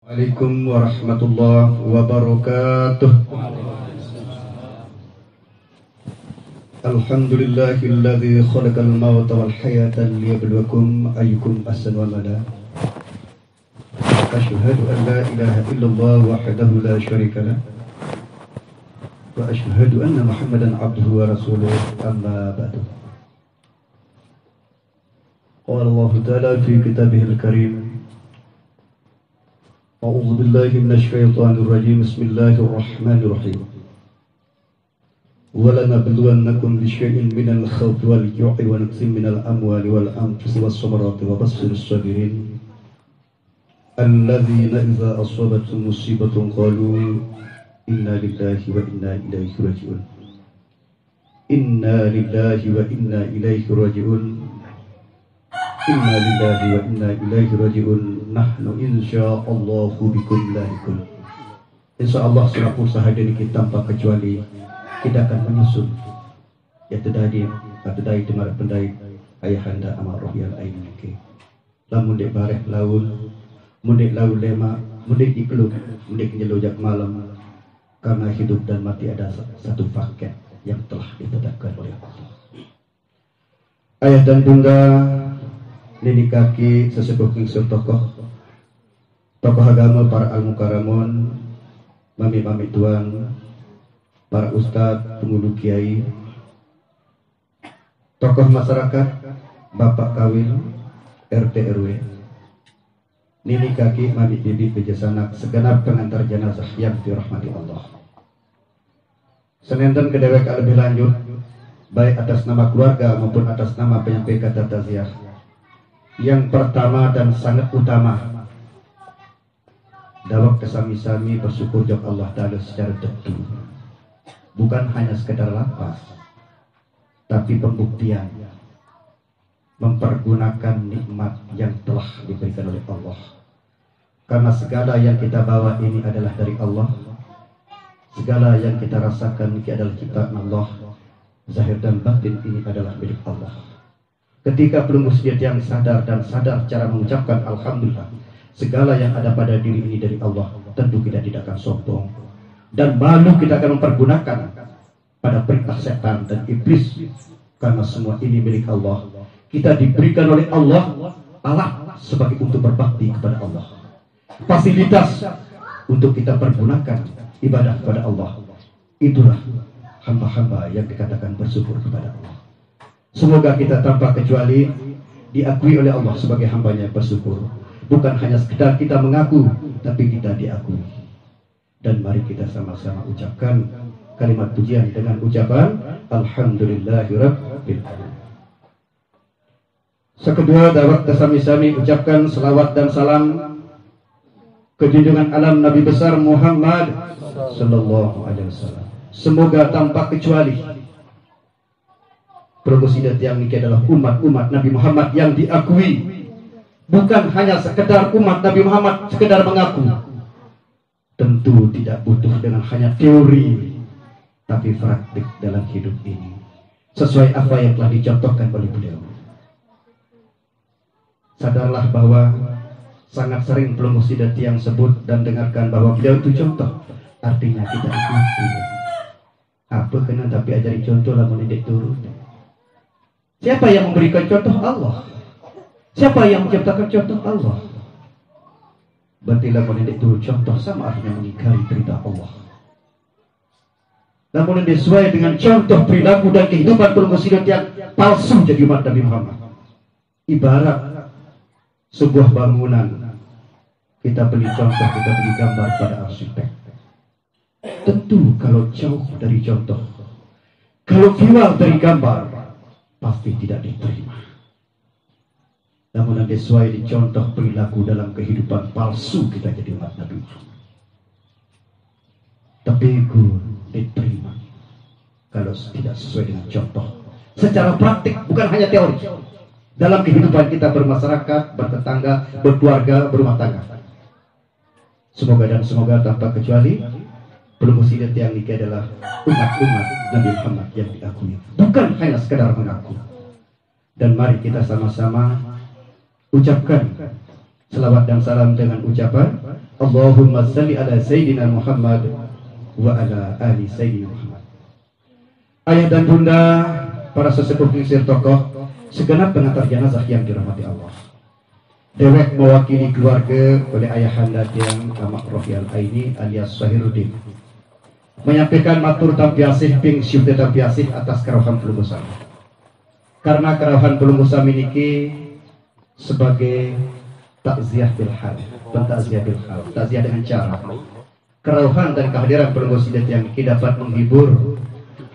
Waalaikumsalam warahmatullahi wabarakatuh. Alhamdulillahilladzi khalaqal mauta wal hayata liyabluwakum ayyukum ahsanu amala. Asyhadu an la ilaha illallah wahdahu la syarika lah. Wa asyhadu anna Muhammadan abduhu wa rasuluh, amma ba'du. Qala Allah Ta'ala fi kitabihil karim. أعوذ بالله من الشيطان الرجيم بسم الله الرحمن الرحيم ولنبلونكم بشيء من الخوف والجوع ونقص من الأموال والأنفس والثمرات وبشر الصابرين الذين إذا أصابتهم مصيبة قالوا إنا لله وإنا إليه راجعون إنا لله وإنا إليه راجعون Inna lillahi wa inna ilaihi raji'un. Nahnu insya'allahu bikum lahikun. Insyaallah selaku sahadiri kita tanpa kecuali kita akan menyusul ya tedadi atadai demar pendai ayahanda amar rohyal ain ke lamun dek bareh laun mundik laun lema mundik dikeluk mundik nyelujak malam karena hidup dan mati ada satu paket yang telah ditetapkan oleh Allah. Ayah dan bunda, nini kaki sesepuh kingsur tokoh agama, para al-mukaramun, mami-mami tuan, para ustadz, pengulu kiai, tokoh masyarakat, bapak kawin, RT RW, nini kaki, mami bibi pejasanak, segenap pengantar jenazah yang dirahmati Allah. Senenten kedewek lebih lanjut, baik atas nama keluarga maupun atas nama penyampaian kata taziah. Yang pertama dan sangat utama, dawak kesami-sami bersyukur jawab Allah Ta'ala secara tentu, bukan hanya sekedar lapas, tapi pembuktian mempergunakan nikmat yang telah diberikan oleh Allah. Karena segala yang kita bawa ini adalah dari Allah, segala yang kita rasakan ini adalah ciptaan Allah, zahir dan batin ini adalah milik Allah. Ketika belum usia yang sadar dan sadar cara mengucapkan Alhamdulillah, segala yang ada pada diri ini dari Allah, tentu kita tidak akan sombong dan malu kita akan mempergunakan pada perintah setan dan iblis, karena semua ini milik Allah. Kita diberikan oleh Allah alat sebagai untuk berbakti kepada Allah, fasilitas untuk kita pergunakan ibadah kepada Allah. Itulah hamba-hamba yang dikatakan bersyukur kepada Allah. Semoga kita tanpa kecuali diakui oleh Allah sebagai hambanya bersyukur. Bukan hanya sekedar kita mengaku, tapi kita diakui. Dan mari kita sama-sama ucapkan kalimat pujian dengan ucapan Alhamdulillahirabbil alamin. Sekedua dawat kesami-sami ucapkan selawat dan salam ke junjungan alam Nabi besar Muhammad sallallahu alaihi wasallam. Semoga tanpa kecuali Promosidat yang ini adalah umat-umat Nabi Muhammad yang diakui, bukan hanya sekedar umat Nabi Muhammad sekedar mengaku. Tentu tidak butuh dengan hanya teori, tapi praktik dalam hidup ini sesuai apa yang telah dicontohkan oleh beliau. Sadarlah bahwa sangat sering promosidat yang sebut dan dengarkan bahwa beliau itu contoh, artinya kita ikuti. Apa kena tapi ajari contoh lah mendidik turun. Siapa yang memberikan contoh? Allah. Siapa yang menciptakan contoh? Allah. Berarti mendidik turun contoh sama artinya mengingkari perintah Allah. Namun sesuai dengan contoh perilaku dan kehidupan promosidat yang palsu jadi umat Nabi Muhammad. Ibarat sebuah bangunan, kita beli contoh, kita beli gambar pada arsitek. Tentu kalau jauh dari contoh, kalau viral dari gambar, pasti tidak diterima. Namun sesuai dicontoh perilaku dalam kehidupan palsu, kita jadi umat Nabi Muhammad. Tapi itu diterima kalau tidak sesuai dengan contoh secara praktik, bukan hanya teori. Dalam kehidupan kita bermasyarakat, bertetangga, berkeluarga, berumah tangga. Semoga dan semoga tanpa kecuali promosidat yang ini adalah umat-umat Nabi Muhammad yang diakui, bukan hanya sekedar mengaku. Dan mari kita sama-sama ucapkan selawat dan salam dengan ucapan Allahumma salli ala Sayyidina Muhammad wa ala ali Sayyidina Muhammad. Ayah dan bunda, para sesepuh pengisir tokoh, segenap pengantar jenazah yang dirahmati Allah. Dewek mewakili keluarga oleh ayahanda yang Amak Rohial Aini alias Sahirudin menyampaikan matur tampiasih ping syukur tampiasih atas karawahan pelunggusan. Karena karawahan pelunggusan ini sebagai takziah bil hal, takziah bil hal, takziah dengan cara karawahan dan kehadiran pelunggusan yang dapat menghibur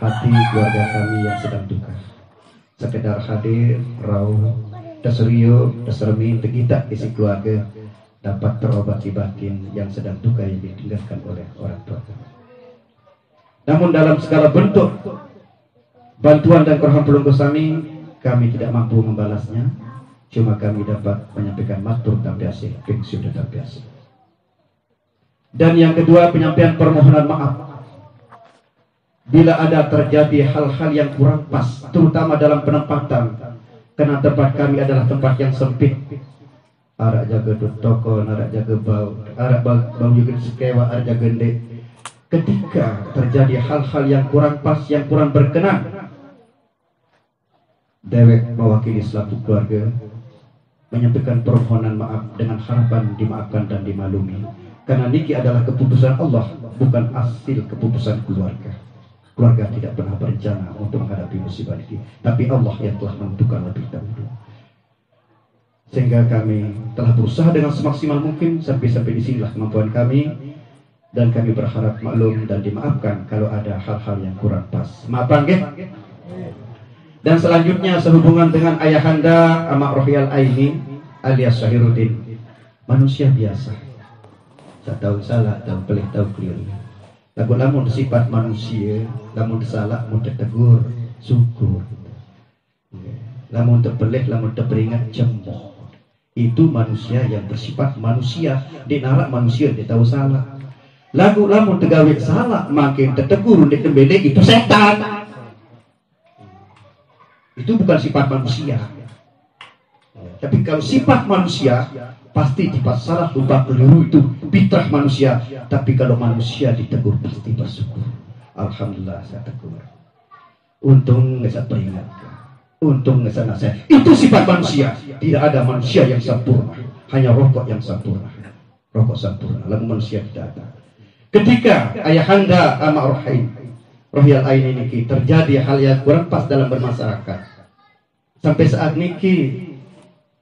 hati keluarga kami yang sedang duka. Sekedar hadir, rauh, dasrio, dasremi, tegita isi keluarga dapat terobati batin yang sedang duka yang ditinggalkan oleh orang tua kami. Namun dalam segala bentuk bantuan dan karawahan pelunggusan kami tidak mampu membalasnya. Cuma kami dapat menyampaikan matur tampiasih, pingsiu dan tampiasih. Dan yang kedua, penyampaian permohonan maaf bila ada terjadi hal-hal yang kurang pas, terutama dalam penempatan. Karena tempat kami adalah tempat yang sempit. Arak jaga toko, arak jaga bau, arak bau juga sekewa, arak jaga ndek. Ketika terjadi hal-hal yang kurang pas, yang kurang berkenan, dewek mewakili selaku keluarga menyampaikan permohonan maaf dengan harapan dimaafkan dan dimaklumi. Karena niki adalah keputusan Allah, bukan hasil keputusan keluarga. Keluarga tidak pernah berencana untuk menghadapi musibah ini, tapi Allah yang telah menentukan lebih dahulu. Sehingga kami telah berusaha dengan semaksimal mungkin sampai di sinilah kemampuan kami, dan kami berharap maklum dan dimaafkan kalau ada hal-hal yang kurang pas. Maafkan nggih? Dan selanjutnya sehubungan dengan ayahanda Amak Rohial Aini alias Sahirudin, manusia biasa. Tak tahu salah, tahu pelih, tahu keliru. Lagu lamun sifat manusia, lamun salah, lamun tegur, syukur. Lamun terpelih, lamun terperingat, cemooh. Itu manusia yang bersifat manusia. Di narak manusia, dia tahu salah. Lagu lamun tegawe salah, makin tertegur, dia tembele, itu setan. Itu bukan sifat manusia. Tapi kalau sifat manusia, pasti sifat salah, lupa, keliru, itu fitrah manusia. Tapi kalau manusia ditegur, pasti bersyukur. Alhamdulillah saya tegur. Untung saya peringatkan. Untung saya nasihat. Itu sifat manusia. Tidak ada manusia yang sempurna. Hanya rokok yang sempurna. Rokok sempurna. Lalu manusia tidak ada. Ketika ayahanda Amak Rohial Aini niki terjadi hal yang kurang pas dalam bermasyarakat, sampai saat niki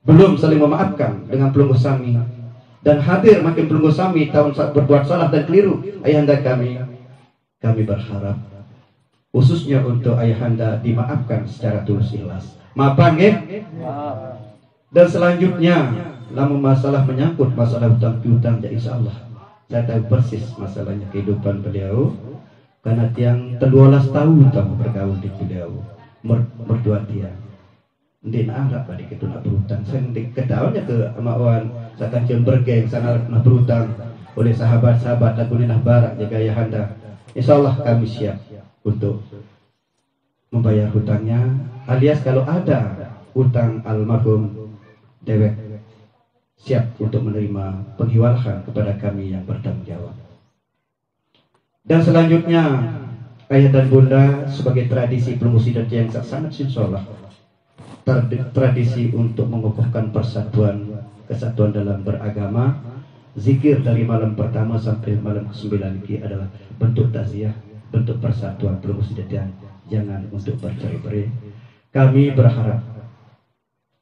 belum saling memaafkan dengan pelungguh sami, dan hadir makin pelungguh sami tahun saat berbuat salah dan keliru ayahanda kami berharap khususnya untuk ayahanda dimaafkan secara tulus ikhlas. Maafkan nggih? Dan selanjutnya lamun masalah menyangkut masalah hutang piutang, ya insyaallah saya tahu persis masalahnya kehidupan beliau, karena tiang 13 tahun kamu bergaul di beliau berdua tiang. Ndin Arab pada kita nak berhutang, saya ketahuannya ke Amawan, saya kancing bergeng, saya nak berhutang oleh sahabat-sahabat lagu Ninah Barak jaga ayahanda. Insyaallah kami siap untuk membayar hutangnya, alias kalau ada hutang almarhum dewek siap untuk menerima penghiwalahan kepada kami yang bertanggung jawab. Dan selanjutnya ayah dan bunda, sebagai tradisi pelungguh yang sangat insyaallah tradisi untuk mengukuhkan persatuan, kesatuan dalam beragama, zikir dari malam pertama sampai malam ke-9 ini adalah bentuk takziah, bentuk persatuan pelungguh yang jangan untuk bercerai-berai. Kami berharap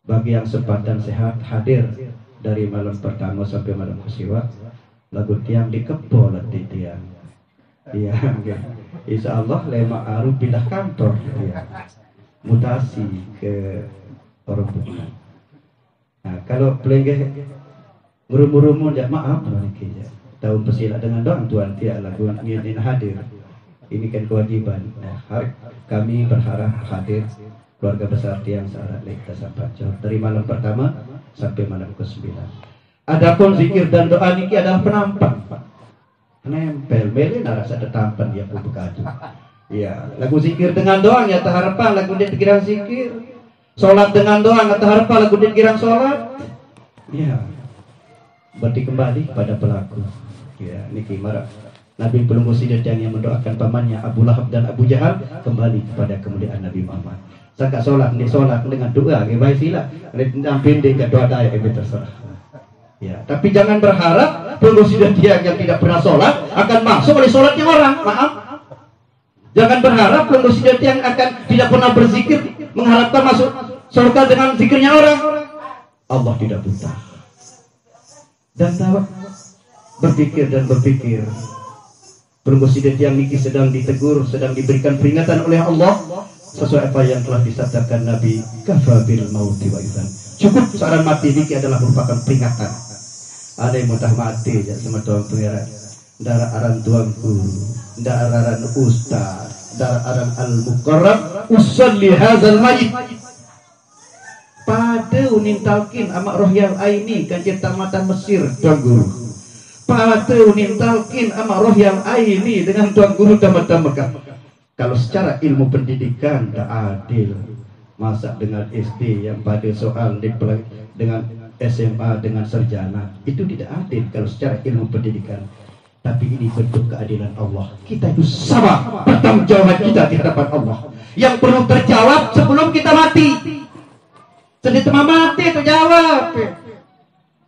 bagi yang sempat dan sehat hadir dari malam pertama sampai malam ke-9, lagu tiang dikepol di tiang. Iya, insya Allah lema aru pindah kantor, ya. Mutasi ke orang bukan. Nah, kalau pelenggeh merumu-rumu, ya maaf, tahun pesilat dengan doang tuan tiang lagu ingin hadir. Ini kan kewajiban. Nah, kami berharap hadir keluarga besar tiang searat Lekta Sampacor dari malam pertama sampai malam ke-9. Adapun zikir dan doa niki adalah penampang, nempel mele narasa tetampan dia pun bekadu. Ya, lagu zikir dengan doa ya harapan lagu dia dikira zikir. Salat dengan doa ya harapan lagu dia dikira salat. Ya. Berarti kembali pada pelaku. Ya, niki marah. Nabi pelunggu sidat yang mendoakan pamannya Abu Lahab dan Abu Jahal kembali kepada kemuliaan Nabi Muhammad. Sangka sholat dengan doa, baik sila. Nampin dia doa daya terserah. Ya, tapi jangan berharap pelunggu sidat yang tidak pernah sholat akan masuk oleh sholatnya orang. Maaf. Jangan berharap pelunggu sidat yang akan tidak pernah berzikir mengharapkan masuk surga dengan zikirnya orang. Allah tidak buta. Dan tahu berpikir dan berpikir. Pelunggu sidat yang niki sedang ditegur, sedang diberikan peringatan oleh Allah sesuai apa yang telah disabdakan Nabi, kafa bil mauti wa idzan. Cukup seorang mati niki adalah merupakan peringatan. Ada yang mutah mati ya sama tuan pengira. Darah aran tuanku, darah aran ustaz, darah aran al-muqarrab, usalli hadzal mayit. Pada unin talqin amak roh yang aini kan cipta mata Mesir tuan guru. Pada unin talqin amak roh yang aini dengan tuan guru tamatan Mekah. Kalau secara ilmu pendidikan tak adil. Masa dengan SD yang pada soal dengan SMA dengan sarjana itu tidak adil kalau secara ilmu pendidikan. Tapi ini bentuk keadilan Allah. Kita itu sama bertanggung jawab kita di hadapan Allah. Yang perlu terjawab sebelum kita mati. Jadi teman mati itu jawab.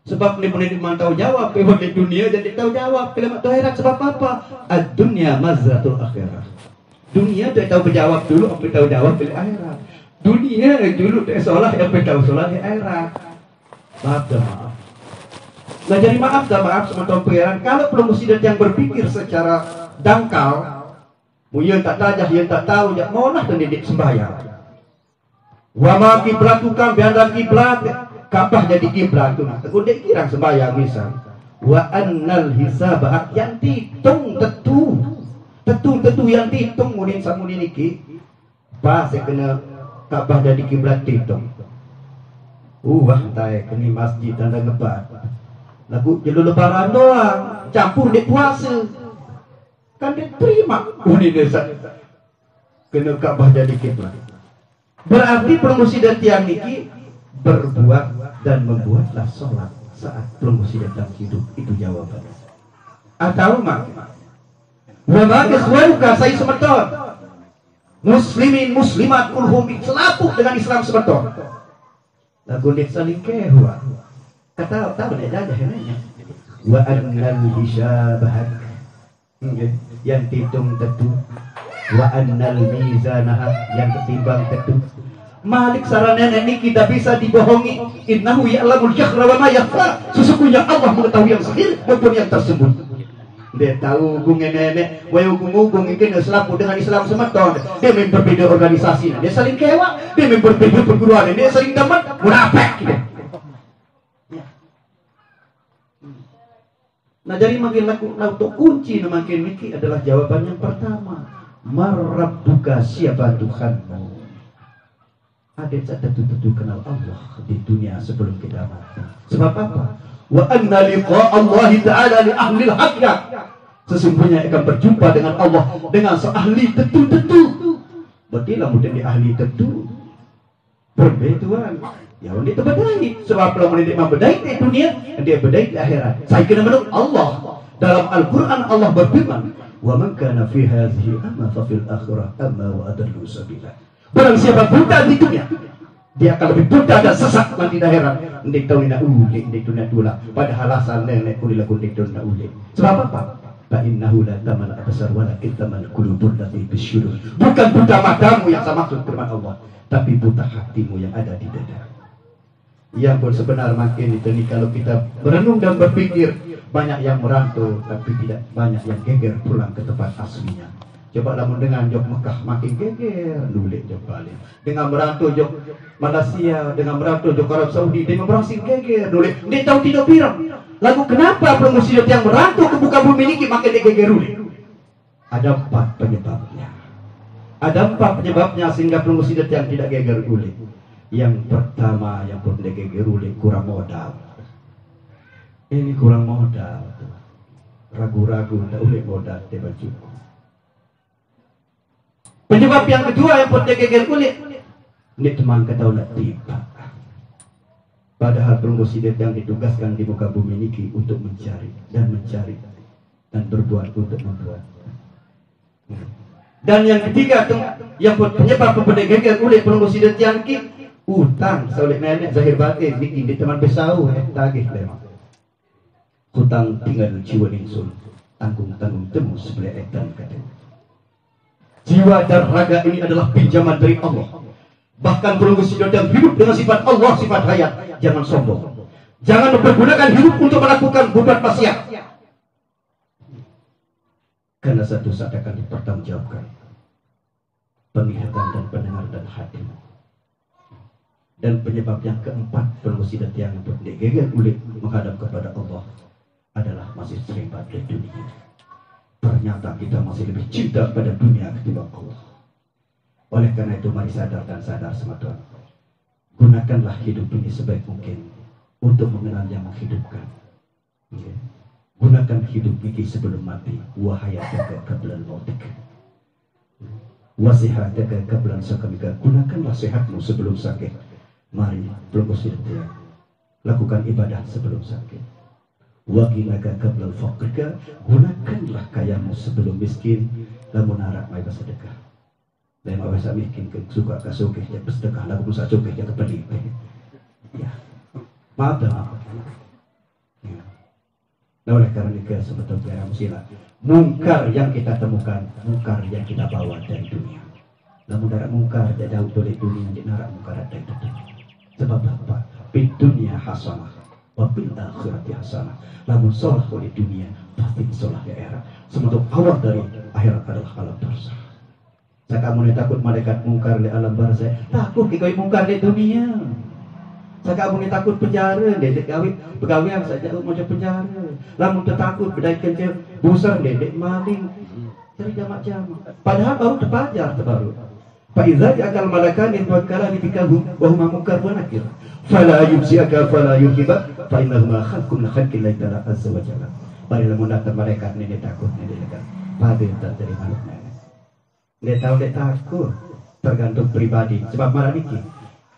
Sebab ni boleh dimantau jawab. Di dunia jadi tahu jawab. Kalimat akhirat sebab apa? Ad-dunya mazratul akhirah. Dunia tak tahu berjawab dulu, apa tahu jawab di akhirat. Dunia dulu tak solat, apa tahu solat di akhirat. Maaf dan maaf. Nah jadi maaf dan maaf sama tuan pengiran. Kalau pelunggu sidat yang berpikir secara dangkal, yang tak tajah, yang tak tahu, yang maulah dan didik sembahyang. Wa ma kiblatukan bianda kiblat, Ka'bah jadi kiblat tu nak. Tekundek kirang sembahyang misal. Wa annal hisab yang titung tetu yang titung munin samunin iki. Pas kena Ka'bah jadi kiblat titung. Wah tai kini masjid tanda ngebat. Lagu jelu lebaran doang, campur di puasa. Kan dia terima uni desa. Kena Ka'bah jadi kiblat. Berarti pelunggu sidat tiang niki berbuat dan membuatlah sholat saat pelunggu sidat dalam hidup. Itu jawabannya. Atau mak wama ikhwanuka sai semeton muslimin muslimat kulhum selapuk dengan Islam semeton. Lagu nek saling kehua. Kata tahu nek jajah nanya. Wa annal hisabahak. Yang titung tetu. Wa annal mizanah yang ketimbang tetu. Malik sarana ini kita bisa dibohongi. Innahu ya'lamul jahra wa ma yakhfa. Sesungguhnya Allah mengetahui yang zahir maupun yang tersembunyi. Dia tahu hubung nenek, wa hubung mungkin selapu dengan Islam semeton. Dia memang berbeda organisasi, dia saling kewak. Dia memang berbeda perguruan, dia saling dapat munafik. Nah jadi makin untuk kunci makin niki adalah jawaban yang pertama. Marabbuka, siapa Tuhanmu? Ada tentu kenal Allah di dunia sebelum kita mati. Sebab apa? Wa anna liqa Allah Ta'ala li ahli al-haqq. Sesungguhnya akan berjumpa dengan Allah dengan seahli tentu. Berarti lah mungkin di ahli tentu. Berbeda. Ya ini itu bedai. Sebab kalau dia bedai di dunia, dia bedai di akhirat. Saya kena menurut Allah. Dalam Al-Quran Allah berfirman, wa man kana fi hadhihi amma fa fil akhirah amma wa adallu sabila. Barang siapa buta di dunia, dia akan lebih buta dan sesat nanti di akhirat. Ndik tahu nak ulik, ndik tu nak tula. Padahal asal nenek kulilah ndik tu nak ulik. Sebab apa? Fa innahu la tamal absar walakin tamal qulubur lati bisyudur. Bukan buta matamu yang saya maksud firman Allah, tapi buta hatimu yang ada di dada. Yang pun sebenar makin itu nih kalau kita berenung dan berpikir, banyak yang merantau tapi tidak banyak yang geger pulang ke tempat aslinya. Coba lah dengan jok Mekah makin geger, nulik jok balik. Dengan merantau jok Malaysia, dengan merantau jok Arab Saudi, dia berhasil geger, nulik. Dia tahu tidak pirang. Lalu kenapa pelunggu sidat yang merantau ke buka bumi ini makin dia geger nulik? Ada 4 penyebabnya. Ada 4 penyebabnya sehingga pelunggu sidat yang tidak geger nulik. Yang pertama yang pun dia geger nulik kurang modal. Ini kurang modal. Ragu-ragu, tak boleh modal, tidak cukup. Penyebab yang kedua yang pun dia geger kulit. Ini teman kata nak tiba. Padahal perunggu sidet yang ditugaskan di muka bumi niki untuk mencari dan berbuat untuk membuat. Dan yang ketiga yang penyebab pembedegegan oleh perunggu sidet yang ki utang soleh nenek zahir batin niki di teman besau tagih lemah. Hutang tinggal jiwa insun tanggung temu sebelah etan kata. Jiwa dan raga ini adalah pinjaman dari Allah. Bahkan perunggu sidet yang hidup dengan sifat Allah, sifat hayat. Jangan sombong. Jangan mempergunakan hidup untuk melakukan bubat maksiat. Karena satu saat akan dipertanggungjawabkan penglihatan dan pendengar dan hati. Dan penyebab yang keempat perunggu sidet yang berdegegan ulit menghadap kepada Allah adalah masih sering pada dunia. Ternyata kita masih lebih cinta pada dunia ketimbang Allah. Oleh karena itu mari sadar dan sadar semua. Gunakanlah hidup ini sebaik mungkin untuk mengenal yang menghidupkan. Okay. Gunakan hidup ini sebelum mati. Wahayataka qabla al-mautik. Wasihataka qabla sakamika. Gunakanlah sehatmu sebelum sakit. Mari peluk ya. Lakukan ibadah sebelum sakit. Waginaka qabla al-faqrika. Gunakanlah kayamu sebelum miskin. Lamun harap mai bersedekah. Dan mau bisa miskin suka kasukeh ya bersedekah lagu musa cukeh ya kepedi. Ya. Maaf dan maaf. Ya. Nah, oleh karena itu sebetulnya sila mungkar yang kita temukan, mungkar yang kita bawa dari dunia. Namun darah mungkar tidak jauh dari dunia, di narak mungkar dari dunia. Sebab apa? Di dunia hasanah, wabil akhirati hasanah. Namun solah oleh dunia, pasti solah di akhirat. Semoga awal dari akhirat adalah alam barzah. Saya kamu takut malaikat mungkar di alam barzah, takut kau mungkar di dunia. Saya kamu takut penjara, dedek pegawai saja mau penjara. Lamun takut bedai kerja busar dedek maling. Cari jamak-jamak. Padahal baru terpajar terbaru. Faiza akal malakan yang wakala bikahu wa huma munkar wa nakir. Fala yumsiaka fala yuhiba fa innahuma khalqun khalqillah ta'ala azza wa jalla. Marilah mendatang malaikat ini takut ini dekat. Pada tak dari manusia. Dia tahu dia takut tergantung pribadi. Sebab malah niki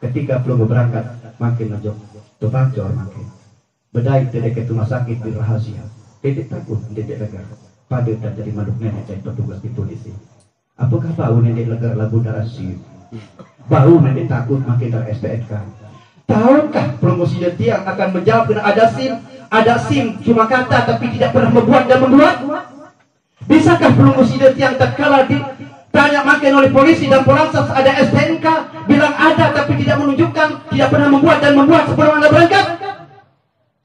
ketika belum berangkat makin najok tu bacor makin. Bedai dekat rumah sakit di rahasia. Dia takut dia lega. Pada tak dari manusia jadi petugas di polisi. Apakah bau nenek legar lagu darasi? Bau nenek takut makin ter SPNK. Tahukah promosi yang akan menjawab dengan ada sim cuma kata tapi tidak pernah membuat dan membuat? Bisakah promosi yang tak kalah ditanya makin oleh polisi dan Polres ada SPNK bilang ada tapi tidak menunjukkan, tidak pernah membuat dan membuat sebelum Anda berangkat?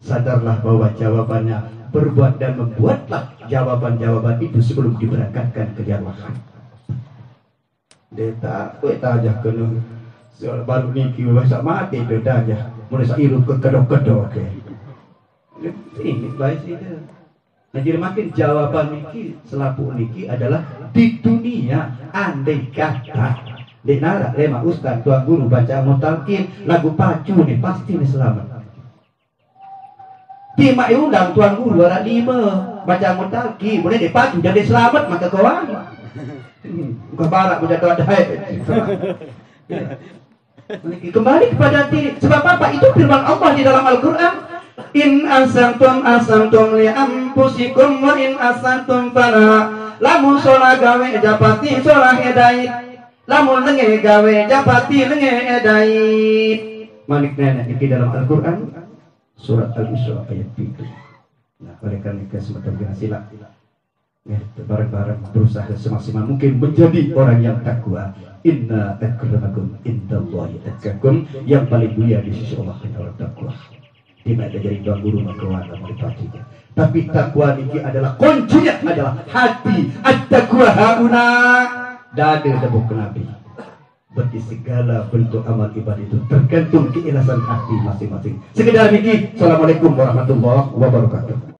Sadarlah bahwa jawabannya berbuat dan membuatlah jawaban-jawaban itu sebelum diberangkatkan ke jamaah. Dia tak aja kena soal baru niki bahasa mati itu aja mulai saya irup ke kedok-kedok ke ini baik sih dia. Nah jadi makin jawaban niki selapu niki adalah di dunia andai kata di narak lema ustaz tuan guru baca mutalkin lagu pacu nih pasti nih selamat di mak undang tuan guru ada 5 baca mutalkin boleh dipacu jadi selamat maka kawan bukan barak udah ada kembali kepada diri. Sebab apa? Itu firman Allah di dalam Al-Quran. In asantum li anfusikum wa in asantum fala. Lamun sholah gawe japati sholah edai. Lamun lenge gawe japati lenge edai. Malik nenek di dalam Al-Quran surat Al-Isra ayat 7. Nah, oleh karena itu semacam sila. Ya, bareng-bareng berusaha semaksimal mungkin menjadi orang yang takwa. Inna akramakum indallahi atqakum, yang paling mulia di sisi Allah adalah takwa. Tidak ada jadi tuan guru makawan dan meripatinya. Tapi takwa ini adalah kuncinya adalah hati. At-taqwa hauna dada debuk Nabi. Berarti segala bentuk amal ibadah itu tergantung keikhlasan hati masing-masing. Sekedar ini. Assalamualaikum warahmatullahi wabarakatuh.